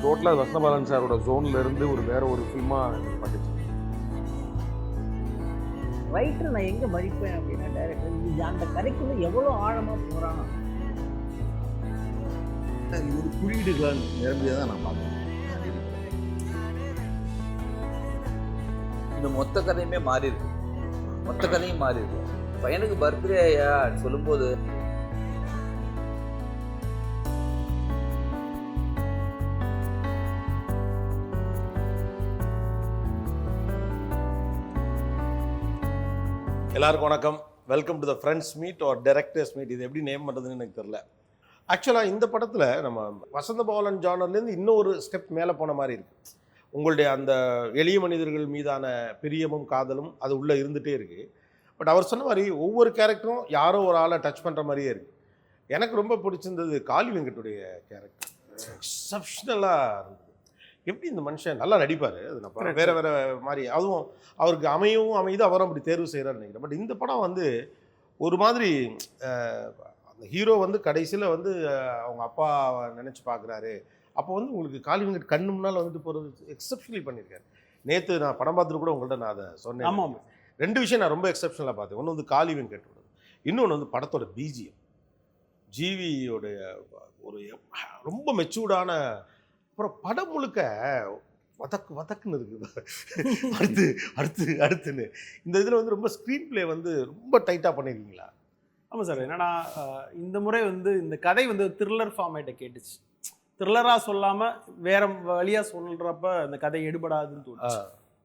டோட்டலாக வசந்தபாலன் சாரோட ஜோன்ல இருந்து வேற ஒரு ஃபில்மா பண்ணிச்சு. ரைட்டர் நான் எங்கே மதிப்பேன் அப்படின்னா டைரக்டர் இது அந்த கதைக்குள்ள எவ்வளோ ஆழமாக போகிறான். இது ஒரு குறியீடுகள் நிரம்பியதை தான் நான் பார்க்குறேன். இந்த மொத்த கதையுமே மாறி இருக்கு. மொத்த கதையும் மாறி இருக்கு. பையனுக்கு பர்த்டேயா சொல்லும்போது எல்லாருக்கும் வணக்கம். Welcome to the friends meet or directors meet. இது எப்படி நேம் பண்ணுறதுன்னு எனக்கு தெரில. ஆக்சுவலாக இந்த படத்தில் நம்ம வசந்தபாலன் ஜானர்லேருந்து இன்னொரு ஸ்டெப் மேலே போன மாதிரி இருக்குது. உங்களுடைய அந்த எளிய மனிதர்கள் மீதான பிரியமும் காதலும் அது உள்ளே இருந்துகிட்டே இருக்குது. பட் அவர் சொன்ன மாதிரி ஒவ்வொரு கேரக்டரும் யாரோ ஒரு ஆளை டச் பண்ணுற மாதிரியே இருக்குது. எனக்கு ரொம்ப பிடிச்சிருந்தது காளி வெங்கட்டுடைய கேரக்டர். எக்ஸப்ஷனலாக இருந்தது. எப்படி இந்த மனுஷன் நல்லா நடிப்பார். அது நான் வேறு வேறு மாதிரி அதுவும் அவருக்கு அமையுது, அவரும் அப்படி தேர்வு செய்கிறான்னு நினைக்கிறேன். பட் இந்த படம் வந்து ஒரு மாதிரி அந்த ஹீரோ வந்து கடைசியில் வந்து அவங்க அப்பாவை நினச்சி பார்க்குறாரு. அப்போ வந்து உங்களுக்கு காளி வெங்கட் கண்ணு முன்னால் வந்துட்டு போகிறது எக்ஸப்ஷனலி பண்ணியிருக்காரு. நேற்று நான் படம் பார்த்துட்டு கூட உங்கள்கிட்ட நான் அதை சொன்னேன். ஆமாம், ரெண்டு விஷயம் நான் ரொம்ப எக்ஸப்ஷனலாக பார்த்தேன். ஒன்று வந்து காளி வெங்கட்டோட, இன்னொன்று வந்து படத்தோட பிஜிஎம். ஜிவியோடைய ஒரு ரொம்ப மெச்சூர்டான, அப்புறம் படம் முழுக்க வதக்குன்னு இருக்குது. அடுத்துன்னு இந்த இதில் வந்து ரொம்ப ஸ்க்ரீன் பிளே வந்து ரொம்ப டைட்டாக பண்ணியிருக்கீங்களா? ஆமாம் சார். என்னன்னா இந்த முறை வந்து இந்த கதை வந்து த்ரில்லர் ஃபார்மேட்டை கேட்டுச்சு. த்ரில்லராக சொல்லாமல் வேற வழியாக சொல்கிறப்ப இந்த கதை எடுபடாதுன்னு தோணுச்சு.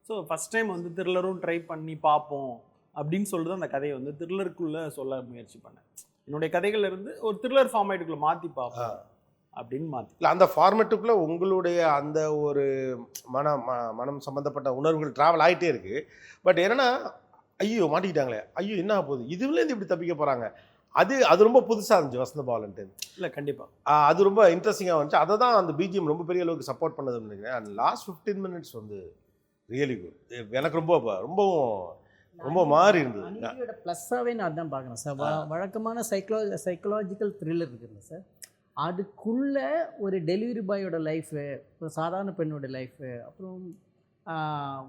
ஸோ ஃபஸ்ட் டைம் வந்து த்ரில்லரும் ட்ரை பண்ணி பார்ப்போம் அப்படின்னு சொல்லிட்டு அந்த கதையை வந்து த்ரில்லருக்குள்ளே சொல்ல முயற்சி பண்ணேன். என்னுடைய கதைகள் இருந்து ஒரு த்ரில்லர் ஃபார்மேட்டுக்குள்ளே மாற்றி பார்ப்போம் அப்படின்னு மாற்றி. இல்லை, அந்த ஃபார்மேட்டுக்குள்ளே உங்களுடைய அந்த ஒரு மனம் சம்மந்தப்பட்ட உணர்வுகள் ட்ராவல் ஆகிட்டே இருக்குது. பட் என்னென்னா ஐயோ மாட்டிக்கிட்டாங்களே, ஐயோ என்ன போகுது, இதுலேருந்து இப்படி தப்பிக்க போகிறாங்க, அது ரொம்ப புதுசாக இருந்துச்சு வசந்தபாலன்ட்டு. இல்லை கண்டிப்பாக அது ரொம்ப இன்ட்ரெஸ்டிங்காக வந்துச்சு. அதை தான் அந்த பிஜிஎம் ரொம்ப பெரிய அளவுக்கு சப்போர்ட் பண்ணதுன்னு நினைக்கிறேன். அண்ட் லாஸ்ட் 15 minutes வந்து ரியலி குட். எனக்கு ரொம்ப மாறி இருந்தது. ப்ளஸ்ஸாகவே நான் அதான் பார்க்குறேன் சார். வழக்கமான சைக்கலாஜிக்கல் த்ரில்லர் இருக்குல்ல சார், அதுக்குள்ளே ஒரு டெலிவரி பாயோட லைஃபு, ஒரு சாதாரண பெண்ணோட லைஃபு, அப்புறம்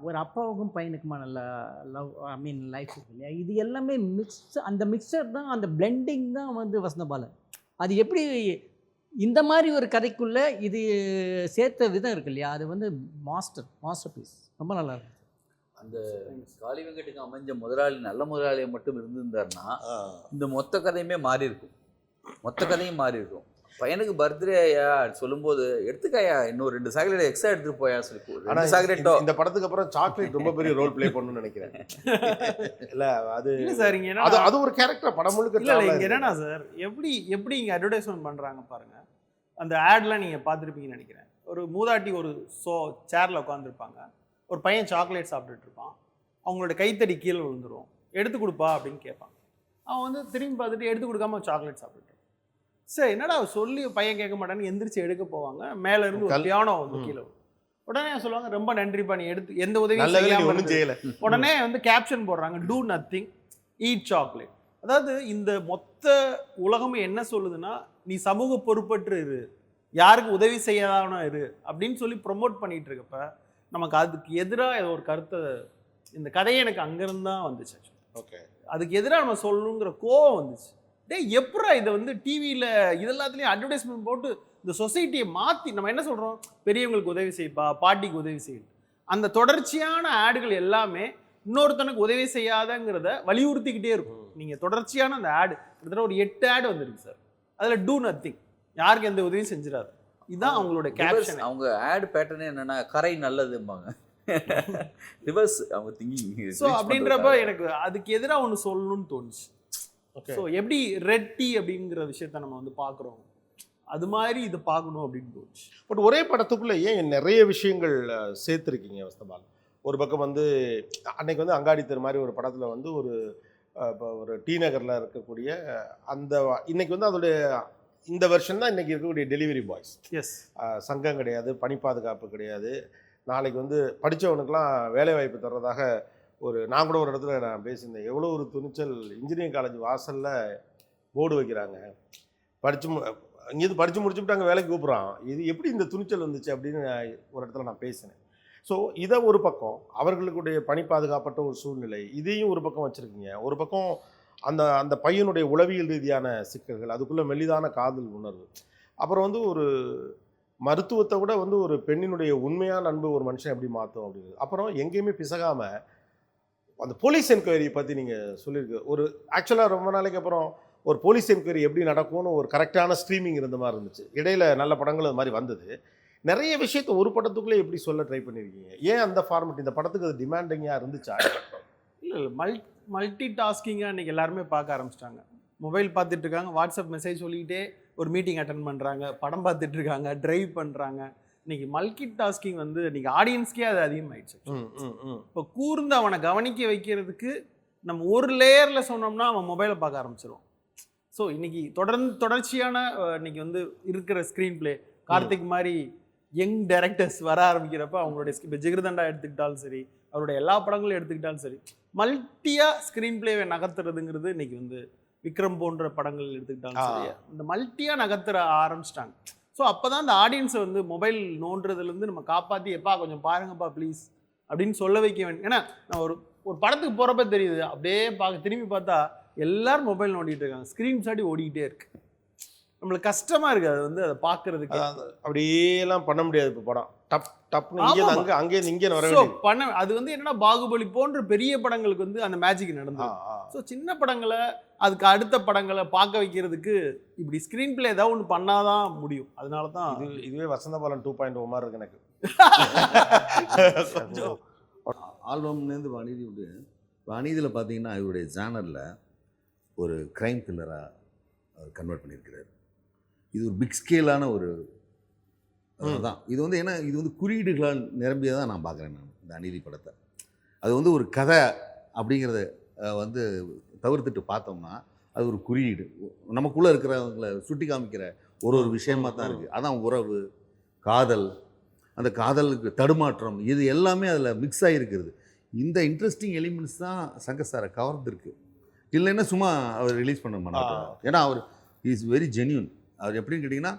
ஒரு அப்பாவுக்கும் பையனுக்குமான லைஃப் இருக்கு இல்லையா, இது எல்லாமே அந்த மிக்சர் தான், அந்த பிளெண்டிங் தான் வந்து வசந்தபாலன். அது எப்படி இந்த மாதிரி ஒரு கதைக்குள்ளே இது சேர்த்த விதம் இருக்கு இல்லையா, அது வந்து மாஸ்டர் பீஸ். ரொம்ப நல்லா இருக்கு. அந்த காளி வெங்கட்டுக்கு அமைஞ்ச முதலாளி நல்ல முதலாளியை மட்டும் இருந்திருந்தாருன்னா இந்த மொத்த கதையுமே மாறி இருக்கும். மொத்த கதையும் மாறி இருக்கும். பையனுக்கு பர்த்டேயா சொல்லும்போது எடுத்துக்காயா இன்னும் 2 சாக்லேட் எக்ஸ்ட்ரா எடுத்துட்டு போயா சொல்லி. இந்த படத்துக்கு அப்புறம் சாக்லேட் ரொம்ப பெரிய ரோல் பிளே பண்ணணும்னு நினைக்கிறேன். இல்ல அது சார், அது ஒரு கேரக்டர் படம் முழுக்க. இல்லை இங்கே என்னன்னா சார், எப்படி இங்கே அட்வர்டைஸ்மெண்ட் பண்ணுறாங்க பாருங்க. அந்த ஆட்லாம் நீங்கள் பார்த்துருப்பீங்கன்னு நினைக்கிறேன். ஒரு மூதாட்டி ஒரு சேரில் உட்காந்துருப்பாங்க, ஒரு பையன் சாக்லேட் சாப்பிட்டுட்டு இருப்பான், அவங்களோட கைத்தடி கீழே விழுந்துடும், எடுத்து கொடுப்பா அப்படின்னு கேட்பான். அவன் வந்து திரும்பி பார்த்துட்டு எடுத்து கொடுக்காம சாக்லேட் சாப்பிட்டுட்டு, சரி என்னடா சொல்லி பையன் கேட்க மாட்டான்னு எந்திரிச்சு எடுக்க போவாங்க. மேல இருந்து ஒரு பியானோ வந்து கீழே உடனே சொல்லுவாங்க, ரொம்ப நன்றிப்பா, நீ எடுத்து எந்த உதவியும் செய்யல. உடனே வந்து கேப்ஷன் போடுறாங்க, டூ நத்திங் ஈட் சாக்லேட். அதாவது இந்த மொத்த உலகமும் என்ன சொல்லுதுன்னா, நீ சமூக பொறுப்பற்று இரு, யாருக்கு உதவி செய்யாதானோ இரு அப்படின்னு சொல்லி ப்ரொமோட் பண்ணிட்டு இருக்கப்ப நமக்கு அதுக்கு எதிராக ஏதோ ஒரு கருத்தை, இந்த கதையை எனக்கு அங்கிருந்து தான் வந்துச்சு. ஓகே, அதுக்கு எதிராக நம்ம சொல்லணுங்கிற கோவம் வந்துச்சு. எப்படா இதை வந்து டிவியில் இதெல்லாத்துலேயும் அட்வர்டைஸ்மெண்ட் போட்டு இந்த சொசைட்டியை மாற்றி நம்ம என்ன சொல்கிறோம், பெரியவங்களுக்கு உதவி செய்ப்பா, பாட்டிக்கு உதவி செய்யும், அந்த தொடர்ச்சியான ஆடுகள் எல்லாமே இன்னொருத்தனுக்கு உதவி செய்யாதங்கிறத வலியுறுத்திக்கிட்டே இருக்கும். நீங்கள் தொடர்ச்சியான அந்த ஆடு கிட்டத்தட்ட ஒரு 8 ஆடு வந்துருக்கு சார். அதில் டூ நத்திங், யாருக்கு எந்த உதவியும் செஞ்சிடாது. இதுதான் அவங்களோட கேப்ஷன். அவங்க ஆட் பேட்டர்னே என்னன்னா கரை நல்லதும்பாங்க. ரிவர்ஸ் அவங்க திங்கிங். ஸோ அப்படின்றப்ப எனக்கு அதுக்கு எதிராக ஒன்று சொல்லணும்னு தோணுச்சு. ஸோ எப்படி ரெட் டீ அப்படிங்கிற விஷயத்த நம்ம வந்து பார்க்குறோம், அது மாதிரி இது பார்க்கணும் அப்படின்னு தோணுச்சு. பட் ஒரே படத்துக்குள்ளே ஏன் நிறைய விஷயங்கள் சேர்த்துருக்கீங்க வசந்தபாலன்? ஒரு பக்கம் வந்து அன்னைக்கு வந்து அங்காடி தெரு மாதிரி ஒரு படத்தில் வந்து ஒரு டி நகரில் இருக்கக்கூடிய அந்த இன்னைக்கு வந்து அதோடைய இந்த வருஷன் தான் இன்றைக்கி இருக்கக்கூடிய டெலிவரி பாய்ஸ். எஸ், சங்கம் கிடையாது, பணி பாதுகாப்பு கிடையாது. நாளைக்கு வந்து படித்தவனுக்கெலாம் வேலைவாய்ப்பு தர்றதாக நான் கூட ஒரு இடத்துல நான் பேசியிருந்தேன். எவ்வளோ ஒரு துணிச்சல், இன்ஜினியரிங் காலேஜ் வாசலில் போர்டு வைக்கிறாங்க, படித்து இங்கேருந்து படித்து முடிச்சுட்டு அங்கே வேலைக்கு கூப்பிட்றான். இது எப்படி இந்த துணிச்சல் வந்துச்சு அப்படின்னு ஒரு இடத்துல நான் பேசினேன். ஸோ இதை ஒரு பக்கம் அவர்களுடைய பணி பாதுகாப்பட்ட ஒரு சூழ்நிலை, இதையும் ஒரு பக்கம் வச்சுருக்கீங்க. ஒரு பக்கம் அந்த அந்த பையனுடைய உளவியல் ரீதியான சிக்கல்கள், அதுக்குள்ளே மெலிதான காதல் உணர்வு, அப்புறம் வந்து ஒரு மருத்துவத்தை விட வந்து ஒரு பெண்ணினுடைய உண்மையான அன்பு ஒரு மனுஷன் எப்படி மாற்றும் அப்படிங்கிறது. அப்புறம் எங்கேயுமே பிசகாமல் அந்த போலீஸ் என்கொயரியை பற்றி நீங்கள் சொல்லியிருக்கு. ஒரு ஆக்சுவலாக ரொம்ப நாளைக்கு அப்புறம் ஒரு போலீஸ் என்கொயரி எப்படி நடக்கும்னு ஒரு கரெக்டான ஸ்ட்ரீமிங் இருந்த மாதிரி இருந்துச்சு. இடையில நல்ல படங்கள் அது மாதிரி வந்தது. நிறைய விஷயத்தை ஒரு படத்துக்குள்ளே எப்படி சொல்ல ட்ரை பண்ணியிருக்கீங்க? ஏன் அந்த ஃபார்மெட் இந்த படத்துக்கு அது டிமாண்டிங்காக இருந்துச்சா? இல்லை மல்டி டாஸ்கிங்காக இன்றைக்கி எல்லாருமே பார்க்க ஆரம்பிச்சிட்டாங்க. மொபைல் பார்த்துட்டு இருக்காங்க, வாட்ஸ்அப் மெசேஜ் சொல்லிக்கிட்டே ஒரு மீட்டிங் அட்டன் பண்ணுறாங்க, படம் பார்த்துட்டு இருக்காங்க, ட்ரைவ் பண்ணுறாங்க. இன்றைக்கி மல்டி டாஸ்கிங் வந்து இன்றைக்கி ஆடியன்ஸ்க்கே அது அதிகமாகிடுச்சு. இப்போ கூர்ந்து அவனை கவனிக்க வைக்கிறதுக்கு நம்ம ஒரு லேயரில் சொன்னோம்னா அவன் மொபைலை பார்க்க ஆரம்பிச்சிடும். ஸோ இன்றைக்கி தொடர்ச்சியான இன்றைக்கி வந்து இருக்கிற ஸ்க்ரீன் பிளே கார்த்திக் மாதிரி யங் டைரக்டர்ஸ் வர ஆரம்பிக்கிறப்ப அவங்களுடைய இப்போ ஜிகிர்தண்டா எடுத்துக்கிட்டாலும் சரி, அவருடைய எல்லா படங்களும் எடுத்துக்கிட்டாலும் சரி, மல்டியாக ஸ்க்ரீன் பிளேவை நகர்த்துறதுங்கிறது இன்றைக்கி வந்து விக்ரம் போன்ற படங்கள் எடுத்துக்கிட்டாலும் சரி, இந்த மல்டியாக நகர்த்துற ஆரம்பிச்சிட்டாங்க. ஸோ அப்போ தான் அந்த ஆடியன்ஸை வந்து மொபைல் நோன்றதுலேருந்து நம்ம காப்பாற்றி எப்பா கொஞ்சம் பாருங்கப்பா ப்ளீஸ் அப்படின்னு சொல்ல வைக்க வேண்டிய. ஏன்னா நான் ஒரு படத்துக்கு போகிறப்ப தெரியுது, அப்படியே திரும்பி பார்த்தா எல்லாரும் மொபைல் நோண்டிகிட்டு இருக்காங்க, ஸ்க்ரீன் சாடி ஓடிக்கிட்டே இருக்கு. நம்மளுக்கு கஷ்டமாக இருக்குது அது வந்து அதை பார்க்குறதுக்கு. அப்படியேலாம் பண்ண முடியாது. இப்போ படம் டப் டப்னு இங்கே அங்கேருந்து இங்கே வர பண்ண அது வந்து என்னன்னா பாகுபலி போன்ற பெரிய படங்களுக்கு வந்து அந்த மேஜிக் நடந்தது. ஸோ சின்ன படங்களை அதுக்கு அடுத்த படங்களை பார்க்க வைக்கிறதுக்கு இப்படி ஸ்க்ரீன் பிளே ஏதாவது ஒன்று பண்ணாதான் முடியும். அதனால தான் இதுவே வசந்தபாலன் 2.0 மாதிரி இருக்கு எனக்கு. ஆல்பம்லேருந்து அநீதி விட்டு அநீதியில் பார்த்தீங்கன்னா இவருடைய ஜானரில் ஒரு க்ரைம் கில்லராக கன்வெர்ட் பண்ணியிருக்கிறார். இது ஒரு பிக் ஸ்கேலான ஒரு தான். இது வந்து ஏன்னா இது வந்து குறியீடுகளால் நிரம்பியதான் நான் பார்க்குறேன் நான் இந்த அநீதி படத்தை. அது வந்து ஒரு கதை அப்படிங்கிறத வந்து தவிர்த்துட்டு பார்த்தோம்னா அது ஒரு குறியீடு, நமக்குள்ளே இருக்கிறவங்களை சுட்டி காமிக்கிற ஒரு விஷயமாக தான் இருக்குது. அதான் உறவு, காதல், அந்த காதலுக்கு தடுமாற்றம், இது எல்லாமே அதில் மிக்ஸ் ஆகிருக்கிறது. இந்த இன்ட்ரெஸ்டிங் எலிமெண்ட்ஸ் தான் சங்கர் சாரை கவர்ந்துருக்கு. இல்லைன்னா சும்மா அவர் ரிலீஸ் பண்ண மாட்டார். ஏன்னா அவர் இஸ் வெரி ஜென்யூன். அவர் எப்படின்னு கேட்டிங்கன்னா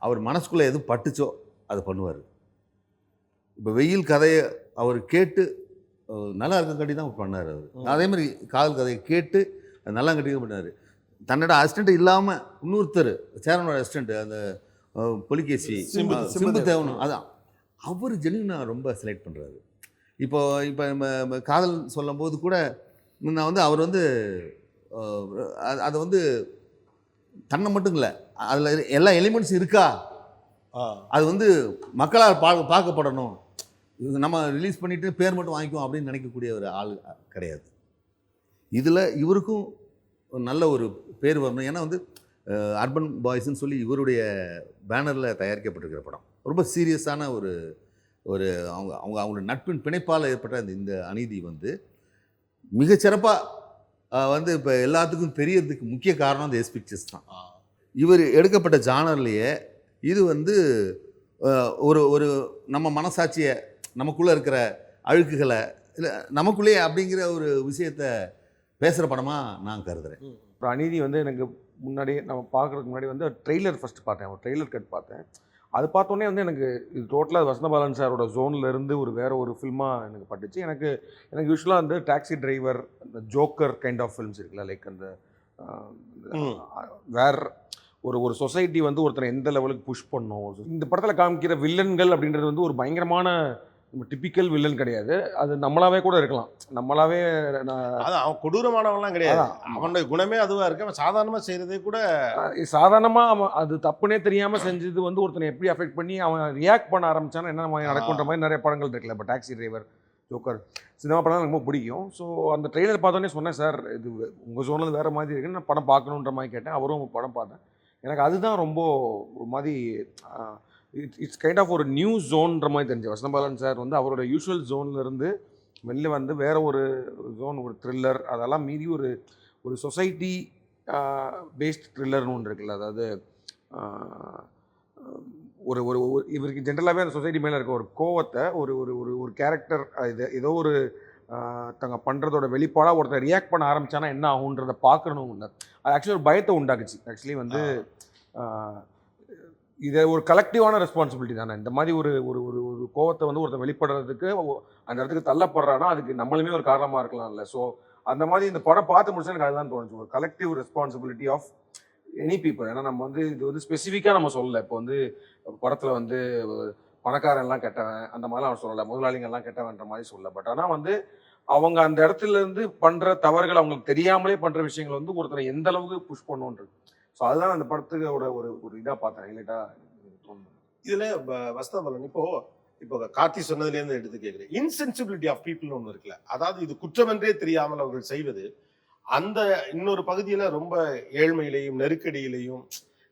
அவர் மனசுக்குள்ளே எதுவும் பட்டுச்சோ அதை பண்ணுவார். இப்போ வெயில் கதையை அவர் கேட்டு நல்லா இருக்கங்காட்டி தான் பண்ணார். அவர் அதே மாதிரி காதல் கதையை கேட்டு நல்லா கட்டி பண்ணார். தன்னோட அசிஸ்டண்ட் இல்லாமல் இன்னொருத்தர் சேரனோட அசிஸ்டண்ட்டு அந்த பொலிகேசி சிம்பு தேவனும், அதான் அவர் ஜென்யூனாக ரொம்ப செலக்ட் பண்ணுறாரு. இப்போ நம்ம காதல் சொல்லும் போது கூட நான் வந்து அவர் வந்து அதை வந்து தன்னை மட்டும் இல்லை, அதில் எல்லா எலிமெண்ட்ஸ் இருக்கா, அது வந்து மக்களால் பார்க்கப்படணும், நம்ம ரிலீஸ் பண்ணிவிட்டு பேர் மட்டும் வாங்கிக்குவோம் அப்படின்னு நினைக்கக்கூடிய ஒரு ஆள் கிடையாது. இதில் இவருக்கும் நல்ல ஒரு பேர் வரணும். ஏன்னா வந்து அர்பன் பாய்ஸ்ன்னு சொல்லி இவருடைய பேனரில் தயாரிக்கப்பட்டிருக்கிற படம் ரொம்ப சீரியஸான ஒரு அவங்களோட நட்பின் பிணைப்பால் ஏற்பட்ட இந்த அநீதி வந்து மிகச்சிறப்பாக வந்து இப்போ எல்லாத்துக்கும் தெரியறதுக்கு முக்கிய காரணம் இந்த எஸ் பிக்சர்ஸ் தான். இவர் எடுக்கப்பட்ட ஜானர்லேயே இது வந்து ஒரு நம்ம மனசாட்சியை, நமக்குள்ளே இருக்கிற அழுக்குகளை இல்லை நமக்குள்ளேயே அப்படிங்கிற ஒரு விஷயத்தை பேசுகிற படமாக நான் கருதுகிறேன். ஒரு அநீதி வந்து எனக்கு முன்னாடி நம்ம பார்க்குறதுக்கு முன்னாடி வந்து ட்ரெய்லர் ஃபஸ்ட்டு பார்த்தேன், ஒரு ட்ரெய்லர் கட் பார்த்தேன். அது பார்த்தோன்னே வந்து எனக்கு இது டோட்டலாக வசந்தபாலன் சாரோட ஜோன்லேருந்து வேறு ஒரு ஃபில்மாக எனக்கு பட்டுச்சு. எனக்கு யூஸ்வலாக வந்து டாக்ஸி டிரைவர், அந்த ஜோக்கர் கைண்ட் ஆஃப் ஃபில்ம்ஸ் இருக்குல்ல, லைக் அந்த ஒரு சொசைட்டி வந்து ஒருத்தனை எந்த லெவலுக்கு புஷ் பண்ணும். இந்த படத்தில் காமிக்கிற வில்லன்கள் அப்படின்றது வந்து ஒரு பயங்கரமான டிப்பிக்கல் வில்லன் கிடையாது. அது நம்மளாவே கூட இருக்கலாம். நம்மளாவே அவன் கொடூரமானவன்லாம் கிடையாது, அவனுடைய குணமே அதுவாக இருக்கு. அவன் சாதாரணமாக செய்கிறதே கூட சாதாரணமாக அவன் அது தப்புனே தெரியாமல் செஞ்சது வந்து ஒருத்தனை எப்படி அஃபெக்ட் பண்ணி அவன் ரியாக்ட் பண்ண ஆரம்பிச்சானா என்ன மாதிரி நடக்குன்ற மாதிரி நிறைய படங்கள் இருக்குல்ல. இப்போ டாக்ஸி டிரைவர், ஜோக்கர், சினிமா படம் எனக்கு ரொம்ப பிடிக்கும். ஸோ அந்த ட்ரெய்லர் பார்த்தோன்னே சொன்னேன், சார் இது உங்கள் ஜோனில் வேறு மாதிரி இருக்குன்னு நான் படம் பார்க்கணுன்ற மாதிரி கேட்டேன். அவரும் படம் பார்த்தேன். எனக்கு அதுதான் ரொம்ப ஒரு மாதிரி இட்ஸ் கைண்ட் ஆஃப் ஒரு நியூ ஜோன்ற மாதிரி தெரிஞ்சு. வசந்தபாலன் சார் வந்து அவரோட யூஷுவல் ஜோன்லேருந்து வெளில வந்து வேறு ஒரு ஜோன், ஒரு த்ரில்லர், அதெல்லாம் மீறி ஒரு சொசைட்டி பேஸ்ட் த்ரில்லர்னு ஒன்று இருக்குல்ல. அதாவது ஒரு இவருக்கு ஜென்ரலாகவே அந்த சொசைட்டி மேலே இருக்க ஒரு கோவத்தை ஒரு கேரக்டர் ஏதோ ஒரு தங்க பண்ணுறதோட வெளிப்பாடாக ஒருத்தர் ரியாக்ட் பண்ண ஆரம்பித்தானா என்ன ஆகுன்றதை பார்க்கணும். இல்லை அது ஆக்சுவலி ஒரு பயத்தை உண்டாக்குச்சு. ஆக்சுவலி வந்து இது ஒரு கலெக்டிவான ரெஸ்பான்சிபிலிட்டி தானே. இந்த மாதிரி ஒரு ஒரு ஒரு ஒரு கோவத்தை வந்து ஒருத்தர் வெளிப்படுறதுக்கு அந்த இடத்துக்கு தள்ளப்படுறான்னா அதுக்கு நம்மளுமே ஒரு காரணமாக இருக்கலாம்ல. ஸோ அந்த மாதிரி இந்த படம் பார்த்து முடிச்சா எனக்கு அதுதான் தோணுச்சு, ஒரு collective responsibility of any people. ஏன்னா நம்ம வந்து இது வந்து ஸ்பெசிஃபிக்காக நம்ம சொல்லலை. இப்போ வந்து படத்தில் வந்து பணக்காரன்லாம் கெட்டவன் அந்த மாதிரிலாம் அவன் சொல்லலை, முதலாளிங்கள்லாம் கெட்டவன்ற மாதிரி சொல்லலை. பட் ஆனால் வந்து அவங்க அந்த இடத்துல இருந்து பண்ணுற தவறுகள் அவங்களுக்கு தெரியாமலே பண்ணுற விஷயங்கள் வந்து ஒருத்தரை எந்த அளவுக்கு புஷ் பண்ணுன்றது. ஸோ அதுதான் அந்த படத்துக்கோட ஒரு ஒரு இதாக பார்த்தேன், ஹைலைட்டாக தோணுது. இதுல வஸ்தாபலன் இப்போ கார்த்தி சொன்னதுலேருந்து எடுத்து கேட்குறேன், இன்சென்சிபிலிட்டி ஆஃப் பீப்புள்னு ஒன்று இருக்குல்ல, அதாவது இது குற்றமென்றே தெரியாமல் அவர்கள் செய்வது, அந்த இன்னொரு பகுதியில ரொம்ப ஏழ்மையிலையும் நெருக்கடியிலையும்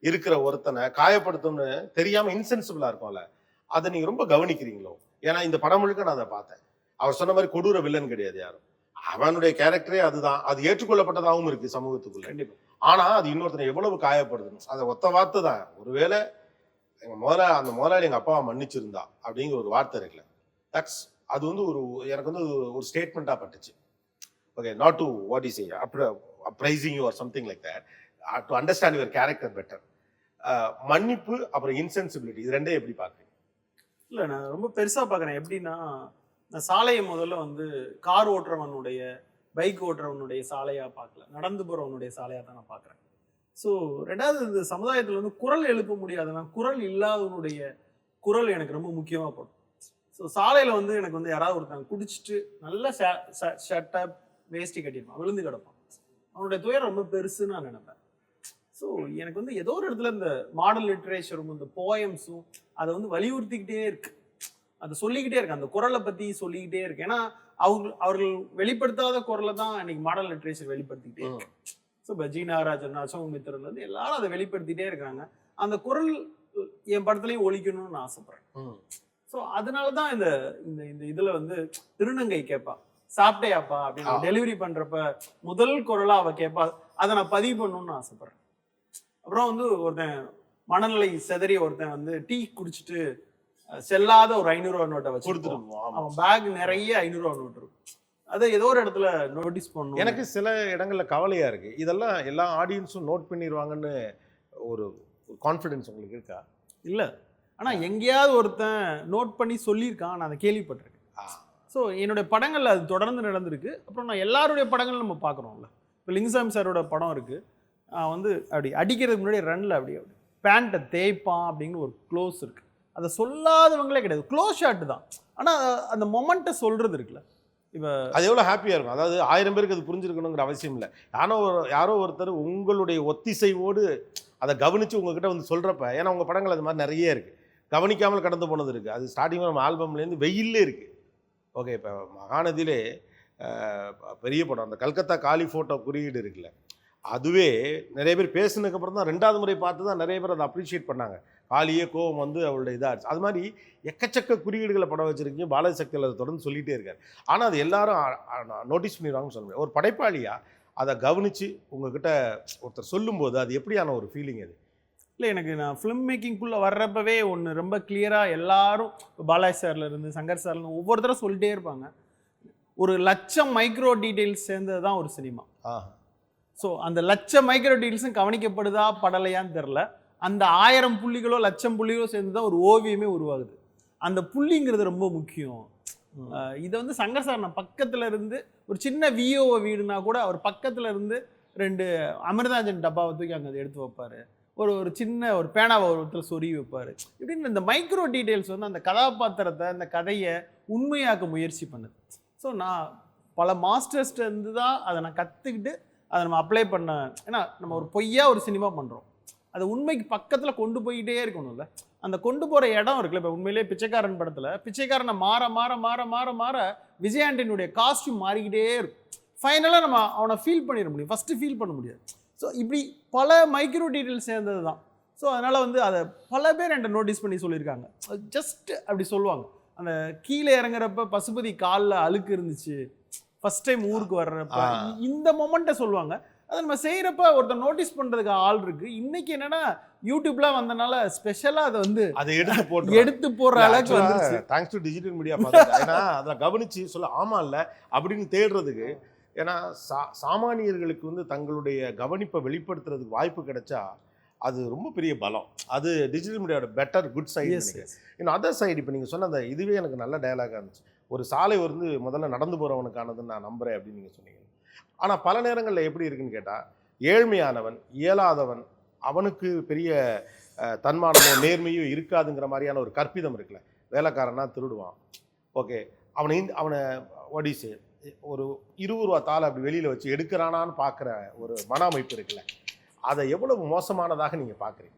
இருக்கிற ஒருத்தனை காயப்படுத்தும்னு தெரியாம இன்சென்சிபிளா இருக்கும்ல, அதை நீங்க ரொம்ப கவனிக்கிறீங்களோ? ஏன்னா இந்த படம் முழுக்க நான் அதை பார்த்தேன். அவர் சொன்ன மாதிரி கொடூர வில்லன் கிடையாது யாரும், அவனுடைய கேரக்டரே அதுதான், அது ஏற்றுக்கொள்ளப்பட்டதாகவும் இருக்கு சமூகத்துக்குள்ள. கண்டிப்பா. ஆனா அது இன்னொருத்தனை எவ்வளவு காயப்படுது, அதை ஒத்த வார்த்தை தான். ஒருவேளை அந்த முதலாளி எங்க அப்பாவை மன்னிச்சிருந்தா அப்படிங்கிற ஒரு வார்த்தை இருக்குல்ல, அது வந்து எனக்கு வந்து ஒரு ஸ்டேட்மெண்டா பட்டுச்சு. Okay, not to what is uprising you or something like that, to understand your character better. மன்னிப்பு அப்புறம் இன்சென்சிபிலிட்டி, இது ரெண்டே எப்படி பார்க்குறீங்க? இல்லை, நான் ரொம்ப பெருசாக பார்க்குறேன். எப்படின்னா, நான் சாலையை முதல்ல வந்து கார் ஓட்டுறவனுடைய பைக் ஓட்டுறவனுடைய சாலையாக பார்க்கல, நடந்து போகிறவனுடைய சாலையாக தான் நான் பார்க்குறேன். ஸோ ரெண்டாவது, இந்த சமுதாயத்தில் வந்து குரல் எழுப்ப முடியாதவன், குரல் இல்லாதவனுடைய குரல் எனக்கு ரொம்ப முக்கியமாக படும். ஸோ சாலையில் வந்து எனக்கு வந்து யாராவது ஒருத்தன் குடிச்சிட்டு நல்ல ஷர்ட்டை வேஷ்டி கட்டியிருப்பான், விழுந்து கிடப்பான், அவனுடைய துயரம் ரொம்ப பெருசுன்னு நான் நினைப்பேன். ஸோ எனக்கு வந்து ஏதோ ஒரு இடத்துல இந்த மாடல் லிட்ரேச்சரும் இந்த போயம்ஸும் அதை வந்து வலியுறுத்திக்கிட்டே இருக்கு, அதை சொல்லிக்கிட்டே இருக்கு, அந்த குரலை பற்றி சொல்லிக்கிட்டே இருக்கு. ஏன்னா அவர்கள் வெளிப்படுத்தாத குரலை தான் இன்னைக்கு மாடல் லிட்ரேச்சர் வெளிப்படுத்திக்கிட்டே இருக்கு. ஸோ இப்போ ஜி நாகராஜன், அசோகமித்திரன் வந்து எல்லாரும் அதை வெளிப்படுத்திட்டே இருக்கிறாங்க. அந்த குரல் என் படத்துலையும் ஒழிக்கணும்னு நான் ஆசைப்படுறேன். ஸோ அதனால தான் இந்த இந்த இதில் வந்து திருநங்கை கேட்பா, சாப்பிட்டேயாப்பா அப்படின்னு டெலிவரி பண்றப்ப முதல் குரலா அவ கேட்பா, அதை நான் பதிவு பண்ணணும்னு ஆசைப்படுறேன். அப்புறம் வந்து ஒருத்தன் மனநிலை செதறிய ஒருத்தன் வந்து டீ குடிச்சிட்டு செல்லாத ஒரு 500 ரூபா நோட்டை வச்சு கொடுத்துருவோம், அவன் பேக் நிறைய 500 ரூபா நோட்டு இருக்கும். அதை ஏதோ ஒரு இடத்துல நோட்டீஸ் பண்ணணும். எனக்கு சில இடங்கள்ல கவலையா இருக்கு, இதெல்லாம் எல்லா ஆடியன்ஸும் நோட் பண்ணிடுவாங்கன்னு ஒரு கான்ஃபிடன்ஸ் உங்களுக்கு இருக்கா? இல்லை, ஆனா எங்கேயாவது ஒருத்தன் நோட் பண்ணி சொல்லியிருக்கான், நான் அதை கேள்விப்பட்டிருக்கேன். ஸோ என்னுடைய படங்கள் அது தொடர்ந்து நடந்திருக்கு. அப்புறம் நான் எல்லாருடைய படங்கள் நம்ம பார்க்குறோம்ல, இப்போ லிங்குசாமி சாரோட படம் இருக்கு, வந்து அப்படி அடிக்கிறதுக்கு முன்னாடி ரன்ல அப்படி பேண்ட்டை தேய்ப்பான் அப்படின்னு ஒரு க்ளோஸ் இருக்கு, அதை சொல்லாதவங்களே கிடையாது, க்ளோஸ் ஷாட் தான். ஆனால் அந்த மொமெண்ட்டை சொல்றது இருக்குல்ல, இப்போ அது எவ்வளோ ஹாப்பியாக இருக்கும். அதாவது 1000 பேருக்கு அது புரிஞ்சிருக்கணுங்கிற அவசியம் இல்லை, யாரோ ஒருத்தர் உங்களுடைய ஒத்திசைவோடு அதை கவனித்து உங்ககிட்ட வந்து சொல்கிறப்ப, ஏன்னா உங்கள் படங்கள் அது மாதிரி நிறைய இருக்குது, கவனிக்காமல் கடந்து போனது இருக்குது. அது ஸ்டார்டிங் நம்ம ஆல்பம்லேருந்து வெயிலே இருக்குது. ஓகே, இப்போ மகாநதியிலே பெரிய படம் அந்த கல்கத்தா காலி ஃபோட்டோ குறியீடு இருக்குல்ல, அதுவே நிறைய பேர் பேசினதுக்கப்புறம் தான் 2வது முறை பார்த்து தான் நிறைய பேர் அதை அப்ரிஷியேட் பண்ணாங்க. காலியே கோவம் வந்து அவருடைய இதாகிடுச்சு. அது மாதிரி எக்கச்சக்க குறியீடுகளை படம் வச்சுருக்கீங்க, பாலாஜி சக்தியில் அதை தொடர்ந்து சொல்லிகிட்டே இருக்காரு. ஆனால் அது எல்லாரும் நோட்டீஸ் பண்ணிடுவாங்கன்னு சொல்ல முடியாது. ஒரு படைப்பாளியாக அதை கவனித்து உங்ககிட்ட ஒருத்தர் சொல்லும்போது அது எப்படியான ஒரு ஃபீலிங் அது? இல்லை, எனக்கு நான் ஃபிலிம் மேக்கிங்குள்ளே வர்றப்பவே ஒன்று ரொம்ப கிளியராக எல்லாரும் பாலாஜி சார்லேருந்து சங்கர் சார்லேருந்து ஒவ்வொருத்தரும் சொல்லிட்டே இருப்பாங்க, ஒரு 1,00,000 மைக்ரோ டீட்டெயில்ஸ் சேர்ந்தது தான் ஒரு சினிமா. ஸோ அந்த 1,00,000 மைக்ரோ டீட்டெயில்ஸும் கவனிக்கப்படுதா படலையான்னு தெரில, அந்த 1000 புள்ளிகளோ 1,00,000 புள்ளிகளோ சேர்ந்து தான் ஒரு ஓவியமே உருவாகுது. அந்த புள்ளிங்கிறது ரொம்ப முக்கியம். இதை வந்து சங்கர் சார் நான் பக்கத்தில் இருந்து ஒரு சின்ன விஓ வீடுனா கூட அவர் பக்கத்தில் இருந்து 2 அமிர்தாஞ்சன் டப்பாவை தூக்கி அங்கே எடுத்து வைப்பார், ஒரு சின்ன ஒரு பேனாவை ஒருத்தர் சொருகி வைப்பார். இப்படின்னு இந்த மைக்ரோ டீட்டெயில்ஸ் வந்து அந்த கதாபாத்திரத்தை அந்த கதையை உண்மையாக்க முயற்சி பண்ணுது. ஸோ நான் பல மாஸ்டர்ஸ்ட்டு இருந்து தான் அதை நான் கற்றுக்கிட்டு அதை நம்ம அப்ளை பண்ண. ஏன்னா நம்ம ஒரு பொய்யா ஒரு சினிமா பண்ணுறோம், அதை உண்மைக்கு பக்கத்தில் கொண்டு போயிட்டே இருக்கணும்ல, அந்த கொண்டு போகிற இடம் இருக்குல்ல. இப்போ உண்மையிலே பிச்சைக்காரன் படத்தில் பிச்சைக்காரனை மாற மாற மாற மாற மாற விஜய் ஆண்டனியுடைய காஸ்டியூம் மாறிக்கிட்டே இருக்கும். ஃபைனலாக நம்ம அவனை ஃபீல் பண்ணிட முடியும், ஃபஸ்ட்டு ஃபீல் பண்ண முடியாது. ஸோ இப்படி பல மைக்ரோ டீட்டெயில்ஸ் சேர்ந்தது தான். ஸோ அதனால் வந்து அதை பல பேர் என்கிட்ட நோட்டீஸ் பண்ணி சொல்லியிருக்காங்க. ஜஸ்ட் அப்படி சொல்லுவாங்க, அந்த கீழே இறங்குறப்ப பசுபதி காலில் அழுக்கு இருந்துச்சு, ஃபஸ்ட் டைம் ஊருக்கு வர்றப்ப இந்த மொமெண்ட்டை சொல்லுவாங்க. அதை நம்ம செய்கிறப்ப ஒருத்தர் நோட்டீஸ் பண்ணுறதுக்கு ஆள் இருக்குது. இன்றைக்கி என்னென்னா யூடியூப்லாம் வந்தனால ஸ்பெஷலாக அதை வந்து அதை எடுத்து போடுற அளவுக்கு வந்துருச்சு. தேங்க்ஸ் டு டிஜிட்டல் மீடியா பார்த்துட்டு. ஏன்னா அதை கவனித்து சொல்ல ஆமாம் இல்லை அப்படின்னு தேடுறதுக்கு. ஏன்னா சாமானியர்களுக்கு வந்து தங்களுடைய கவனிப்பை வெளிப்படுத்துறதுக்கு வாய்ப்பு கிடைச்சா அது ரொம்ப பெரிய பலம். அது டிஜிட்டல் மீடியாவோட பெட்டர் குட் சைடு நினைக்கிறேன். இன்னும் அதர் சைடு இப்போ நீங்கள் சொன்ன அந்த இதுவே எனக்கு நல்ல டயலாகாக இருந்துச்சு. ஒரு சாலை வந்து முதல்ல நடந்து போகிறவனுக்கானதுன்னு நான் நம்புகிறேன் அப்படின்னு நீங்கள் சொன்னீங்க. ஆனால் பல நேரங்களில் எப்படி இருக்குன்னு கேட்டால், ஏழ்மையானவன் இயலாதவன் அவனுக்கு பெரிய தன்மானமோ நேர்மையோ இருக்காதுங்கிற மாதிரியான ஒரு கற்பிதம் இருக்குல்ல. வேலைக்காரனா திருடுவான், ஓகே, அவனை ஒடிசு ஒரு 20 ரூபா தாளை அப்படி வெளியில் வச்சு எடுக்கிறானான்னு பார்க்குற ஒரு மன அமைப்பு இருக்குல்ல, அதை எவ்வளவு மோசமானதாக நீங்கள் பார்க்குறீங்க?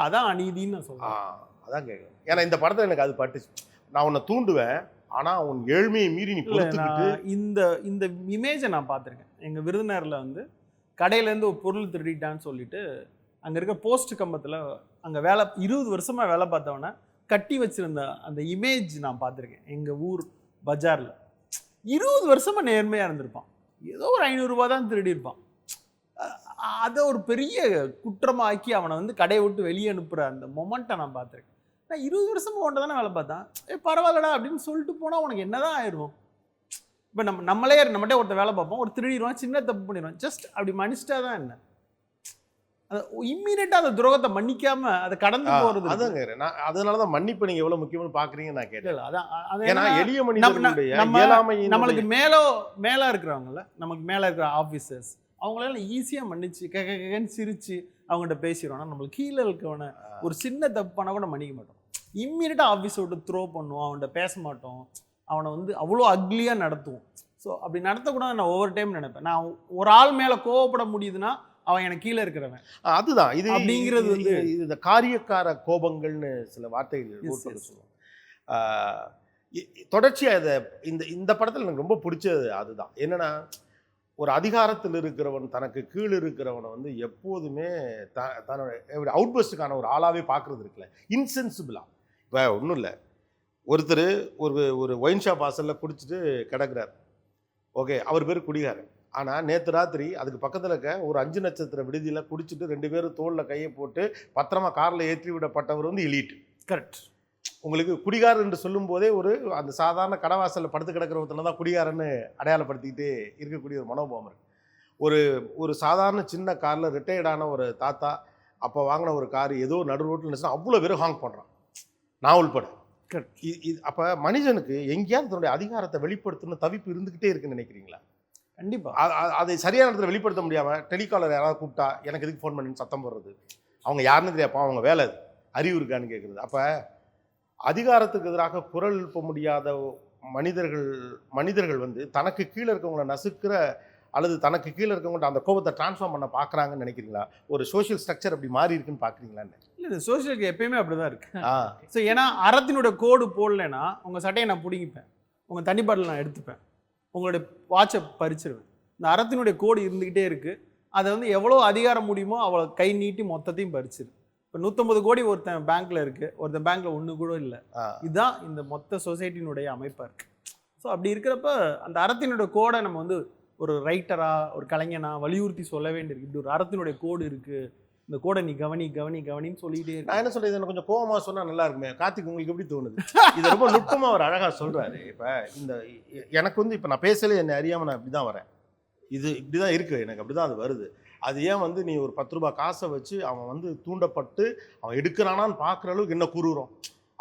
அதான் அநீதின்னு நான் சொல்றேன். அதான் கேட்குறேன். ஏன்னா இந்த படத்தில் எனக்கு அது பட்டுச்சு. நான் உன்னை தூண்டுவேன், ஆனால் உன் ஏழ்மையை மீறி நீ பொறுத்துக்கிட்டு இந்த இமேஜை நான் பார்த்துருக்கேன். எங்கள் விருதுநகரில் வந்து கடையிலேருந்து ஒரு பொருள் திருடிட்டான்னு சொல்லிட்டு அங்கே இருக்க போஸ்ட் கம்பத்தில் அங்கே 20 வருஷமாக வேலை பார்த்தவொன்னே கட்டி வச்சுருந்த அந்த இமேஜ் நான் பார்த்துருக்கேன். எங்கள் ஊர் பஜாரில் 20 வருஷமாக நேர்மையாக இருந்திருப்பான். ஏதோ ஒரு 500 ரூபா தான் திருடியிருப்பான். அதை ஒரு பெரிய குற்றமாக்கி அவனை வந்து கடையை விட்டு வெளியே அனுப்புகிற அந்த மொமெண்ட்டை நான் பார்த்துருக்கேன். நான் 20 வருஷமாக ஒன்றை தானே வேலை பார்த்தேன், பரவாயில்லடா அப்படின்னு சொல்லிட்டு போனால் உனக்கு என்ன தான் ஆயிரும்? இப்போ நம்மகிட்ட ஒருத்தர் வேலை பார்ப்போம், ஒரு திருடிடுவான், சின்ன தப்பு பண்ணிடுவான், ஜஸ்ட் அப்படி மன்னிச்சிட்டா தான் என்ன, அதை இம்மீடியட்டாக அந்த துரோகத்தை மன்னிக்காம அதை கடந்து போகிறது. அதாங்க நான் அதனால தான் மன்னிப்பு நீங்கள் எவ்வளோ முக்கியம்னு பார்க்குறீங்கன்னு நான் கேட்டேன். அதான் ஏன்னா எளிய மனிதர்களுடைய நம்மளுக்கு மேலே இருக்கிறவங்கள, நமக்கு மேலே இருக்கிற ஆஃபீஸர்ஸ் அவங்களால ஈஸியாக மன்னிச்சு கேன்னு சிரிச்சு அவங்ககிட்ட பேசிடுவோம். ஆனால் நம்மளுக்கு கீழே இருக்கவனை ஒரு சின்ன தப்பு பண்ணால் கூட மன்னிக்க மாட்டோம். இம்மீடியட்டாக ஆஃபீஸை விட்டு த்ரோ பண்ணுவோம், அவன்கிட்ட பேச மாட்டோம், அவனை வந்து அவ்வளோ அக்லியாக நடத்துவோம். ஸோ அப்படி நடத்தக்கூடாது நான் ஒவ்வொரு டைம் நினைப்பேன். நான் ஒரு ஆள் மேலே கோவப்பட முடியுதுன்னா அவன் எனக்கு கீழே இருக்கிறவன். அதுதான் இது அப்படிங்கிறது வந்து இந்த காரியக்கார கோபங்கள்னு சில வார்த்தைகள் சொல்லுவோம். தொடர்ச்சியாக இதை இந்த படத்தில் எனக்கு ரொம்ப பிடிச்சது அதுதான். என்னன்னா, ஒரு அதிகாரத்தில் இருக்கிறவன் தனக்கு கீழே இருக்கிறவனை வந்து எப்போதுமே தன்னோட அவுட்பஸ்டுக்கான ஒரு ஆளாகவே பார்க்குறது இருக்குல்ல, இன்சென்சிபிளாக. இப்போ ஒன்றும் இல்லை, ஒருத்தர் ஒரு ஒயின் ஷாப் வாசலில் குடிச்சிட்டு கிடக்கிறார், ஓகே, அவர் பேர் குடிகாரன். ஆனால் நேற்று ராத்திரி அதுக்கு பக்கத்தில் இருக்க ஒரு 5 நட்சத்திர விடுதியில் குடிச்சிட்டு 2 பேரும் தோளில் கையை போட்டு பத்திரமா காரில் ஏற்றி விடப்பட்டவர் வந்து எலீட். கரெக்ட். உங்களுக்கு குடிகாரன் என்று சொல்லும் போதே அந்த சாதாரண கடவாசலில் படுத்து கிடக்கிற ஒருத்தனை தான் குடிகாரன்னு அடையாளப்படுத்திக்கிட்டு இருக்கக்கூடிய ஒரு மனோபாவம் இருக்குது. ஒரு சாதாரண சின்ன காரில் ரிட்டையர்டான ஒரு தாத்தா அப்போ வாங்கின ஒரு கார் ஏதோ நடு ரோட்டில் இருந்துச்சுன்னா அவ்வளோ பேரும் ஹாங் பண்ணுறான், நான் உள்பட. அப்போ மனிதனுக்கு எங்கேயாவது தன்னுடைய அதிகாரத்தை வெளிப்படுத்தணும்னு தவிப்பு இருந்துக்கிட்டே இருக்குன்னு நினைக்கிறீங்களா? கண்டிப்பாக. அதை சரியான இடத்துல வெளிப்படுத்த முடியாமல் டெலிகாலர் யாராவது கூப்பிட்டா எனக்கு எதுக்கு ஃபோன் பண்ணின்னு சத்தம் போடுறது, அவங்க யாருன்னு தெரியாப்பா, அவங்க வேலை அது, அறிவு இருக்கான்னு கேட்குறது. அப்போ அதிகாரத்துக்கு எதிராக குரல் எழுப்ப முடியாத மனிதர்கள் வந்து தனக்கு கீழே இருக்கவங்களை நசுக்கிற அல்லது தனக்கு கீழே இருக்கவங்கள்ட்ட அந்த கோபத்தை டிரான்ஸ்ஃபார்ம் பண்ண பார்க்குறாங்கன்னு நினைக்கிறீங்களா? ஒரு சோஷியல் ஸ்ட்ரக்சர் அப்படி மாறி இருக்குன்னு பார்க்குறீங்களான்னு? இல்லை, இந்த சோஷியலுக்கு எப்பயுமே அப்படி தான் இருக்கு. ஸோ ஏன்னா அறத்தினுடைய கோடு போடலைன்னா உங்கள் சட்டையை நான் பிடிங்கிப்பேன், உங்கள் தண்ணி பாட்டில் நான் எடுத்துப்பேன், உங்களுடைய வாட்சை பறிச்சிருவேன். இந்த அறத்தினுடைய கோடு இருந்துக்கிட்டே இருக்குது. அதை வந்து எவ்வளோ அதிகாரம் முடியுமோ அவ்வளோ கை நீட்டி மொத்தத்தையும் பறிச்சிரு. இப்போ 150 கோடி ஒருத்தன் பேங்க்கில் இருக்குது, ஒருத்தன் பேங்க்கில் 1 கூட இல்லை. இதுதான் இந்த மொத்த சொசைட்டினுடைய அமைப்பாக இருக்குது. ஸோ அப்படி இருக்கிறப்ப அந்த அறத்தினுடைய கோடை நம்ம வந்து ஒரு ரைட்டரா ஒரு கலைஞனா வலியுறுத்தி சொல்ல வேண்டியிருக்கு. இப்படி ஒரு அறத்தினுடைய கோடு இருக்குது, இந்த கோடை நீ கவனின்னு சொல்லிகிட்டே இருக்கு. நான் என்ன சொல்றது, எனக்கு கொஞ்சம் கோபமாக சொன்னால் நல்லா இருக்குமே. கார்த்திக், உங்களுக்கு எப்படி தோணுது? இது ரொம்ப நுட்பமாக அவர் அழகாக சொல்கிறாரு. இப்போ எனக்கு வந்து இப்போ நான் பேசலே என்னை அறியாமல் நான் இப்படி தான் வரேன், இது இப்படி தான் இருக்குது, எனக்கு அப்படி தான் அது வருது. அது ஏன் வந்து நீ ஒரு 10 ரூபாய் காசை வச்சு அவன் வந்து தூண்டப்பட்டு அவன் எடுக்கிறானான்னு பார்க்குற அளவுக்கு என்ன கூறுறோம்.